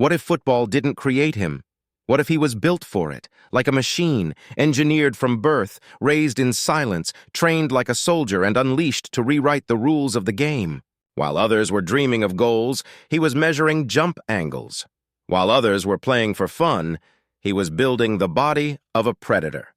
What if football didn't create him? What if he was built for it, like a machine, engineered from birth, raised in silence, trained like a soldier, and unleashed to rewrite the rules of the game? While others were dreaming of goals, he was measuring jump angles. While others were playing for fun, he was building the body of a predator.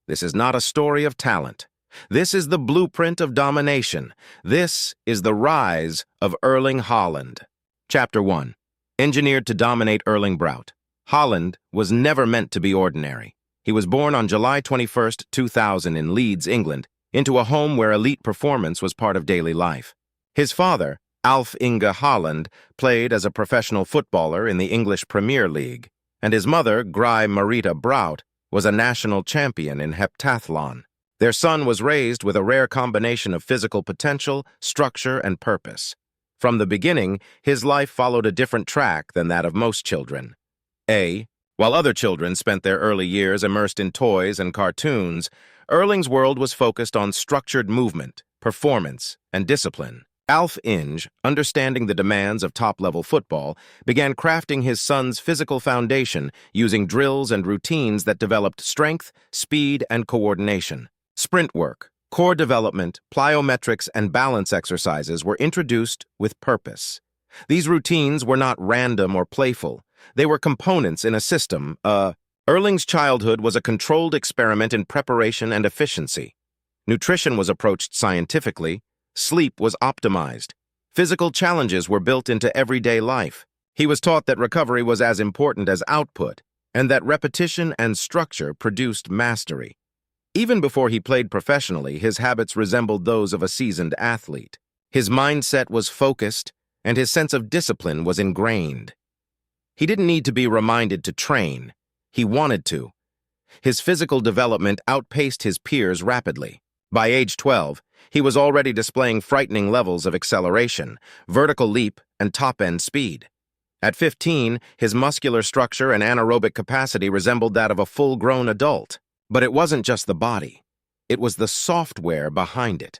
This is not a story of talent. This is the blueprint of domination. This is the rise of Erling Haaland. Chapter 1. Engineered to dominate Erling Braut. Haaland was never meant to be ordinary. He was born on July 21, 2000 in Leeds, England, into a home where elite performance was part of daily life. His father, Alf Inge Haaland, played as a professional footballer in the English Premier League, and his mother, Gry Marita Braut, was a national champion in heptathlon. Their son was raised with a rare combination of physical potential, structure, and purpose. From the beginning, his life followed a different track than that of most children. While other children spent their early years immersed in toys and cartoons, Erling's world was focused on structured movement, performance, and discipline. Alf Inge, understanding the demands of top-level football, began crafting his son's physical foundation using drills and routines that developed strength, speed, and coordination. Sprint work, core development, plyometrics, and balance exercises were introduced with purpose. These routines were not random or playful. They were components in a system. Erling's childhood was a controlled experiment in preparation and efficiency. Nutrition was approached scientifically. Sleep was optimized. Physical challenges were built into everyday life. He was taught that recovery was as important as output, and that repetition and structure produced mastery. Even before he played professionally, his habits resembled those of a seasoned athlete. His mindset was focused, and his sense of discipline was ingrained. He didn't need to be reminded to train. He wanted to. His physical development outpaced his peers rapidly. By age 12, he was already displaying frightening levels of acceleration, vertical leap, and top-end speed. At 15, his muscular structure and anaerobic capacity resembled that of a full-grown adult. But it wasn't just the body. It was the software behind it.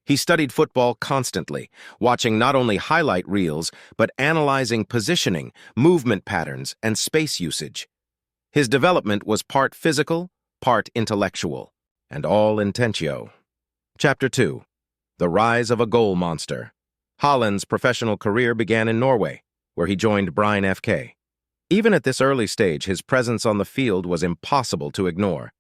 He studied football constantly, watching not only highlight reels, but analyzing positioning, movement patterns, and space usage. His development was part physical, part intellectual, and all intentio. Chapter 2. The Rise of a Goal Monster. Haaland's professional career began in Norway, where he joined Bryn FK. Even at this early stage, his presence on the field was impossible to ignore.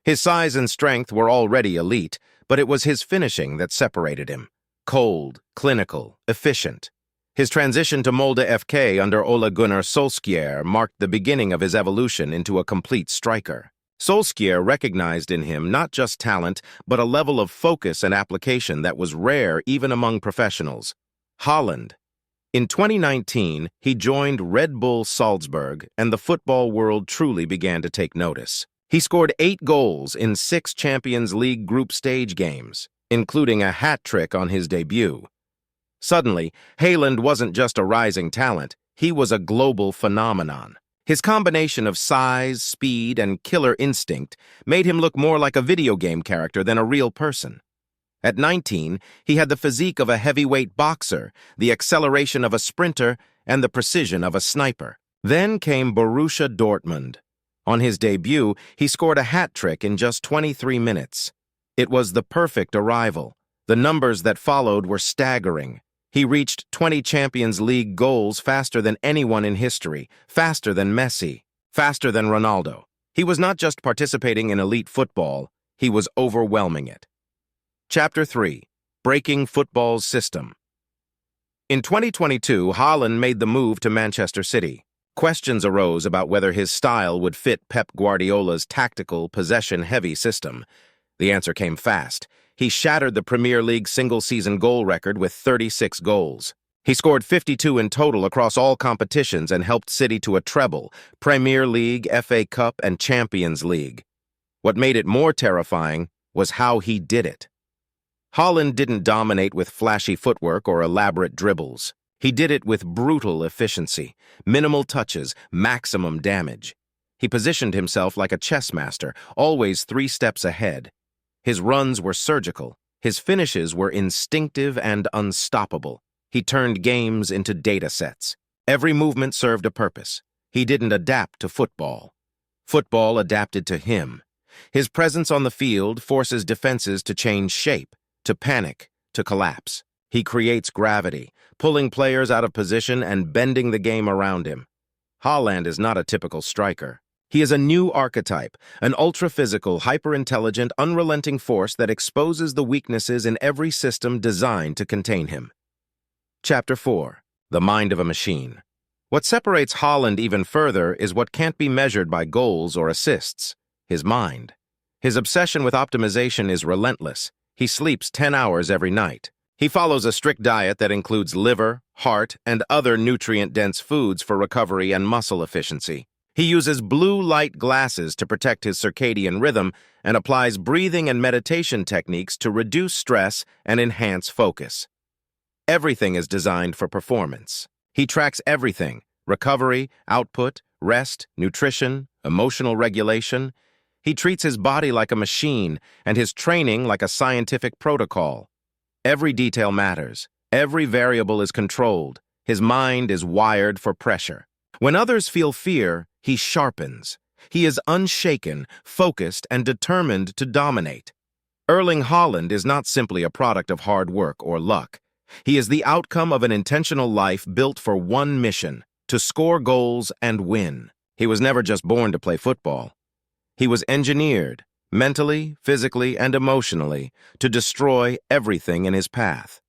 His size and strength were already elite, but it was his finishing that separated him. Cold, clinical, efficient. His transition to Molde FK under Ole Gunnar Solskjaer marked the beginning of his evolution into a complete striker. Solskjaer recognized in him not just talent, but a level of focus and application that was rare even among professionals. Haaland. In 2019, he joined Red Bull Salzburg, and the football world truly began to take notice. He scored 8 goals in 6 Champions League group stage games, including a hat-trick on his debut. Suddenly, Haaland wasn't just a rising talent, he was a global phenomenon. His combination of size, speed, and killer instinct made him look more like a video game character than a real person. At 19, he had the physique of a heavyweight boxer, the acceleration of a sprinter, and the precision of a sniper. Then came Borussia Dortmund. On his debut, he scored a hat-trick in just 23 minutes. It was the perfect arrival. The numbers that followed were staggering. He reached 20 Champions League goals faster than anyone in history, faster than Messi, faster than Ronaldo. He was not just participating in elite football, he was overwhelming it. Chapter 3. Breaking Football's System. In 2022, Haaland made the move to Manchester City. Questions arose about whether his style would fit Pep Guardiola's tactical, possession-heavy system. The answer came fast. He shattered the Premier League single-season goal record with 36 goals. He scored 52 in total across all competitions and helped City to a treble, Premier League, FA Cup, and Champions League. What made it more terrifying was how he did it. Haaland didn't dominate with flashy footwork or elaborate dribbles. He did it with brutal efficiency, minimal touches, maximum damage. He positioned himself like a chess master, always 3 steps ahead. His runs were surgical. His finishes were instinctive and unstoppable. He turned games into data sets. Every movement served a purpose. He didn't adapt to football. Football adapted to him. His presence on the field forces defenses to change shape, to panic, to collapse. He creates gravity, pulling players out of position and bending the game around him. Haaland is not a typical striker. He is a new archetype, an ultra-physical, hyper-intelligent, unrelenting force that exposes the weaknesses in every system designed to contain him. Chapter 4. The Mind of a Machine. What separates Haaland even further is what can't be measured by goals or assists: his mind. His obsession with optimization is relentless. He sleeps 10 hours every night. He follows a strict diet that includes liver, heart, and other nutrient-dense foods for recovery and muscle efficiency. He uses blue light glasses to protect his circadian rhythm and applies breathing and meditation techniques to reduce stress and enhance focus. Everything is designed for performance. He tracks everything: recovery, output, rest, nutrition, emotional regulation. He treats his body like a machine and his training like a scientific protocol. Every detail matters. Every variable is controlled. His mind is wired for pressure. When others feel fear, he sharpens. He is unshaken, focused, and determined to dominate. Erling Haaland is not simply a product of hard work or luck. He is the outcome of an intentional life built for one mission: to score goals and win. He was never just born to play football. He was engineered, mentally, physically, and emotionally, to destroy everything in his path.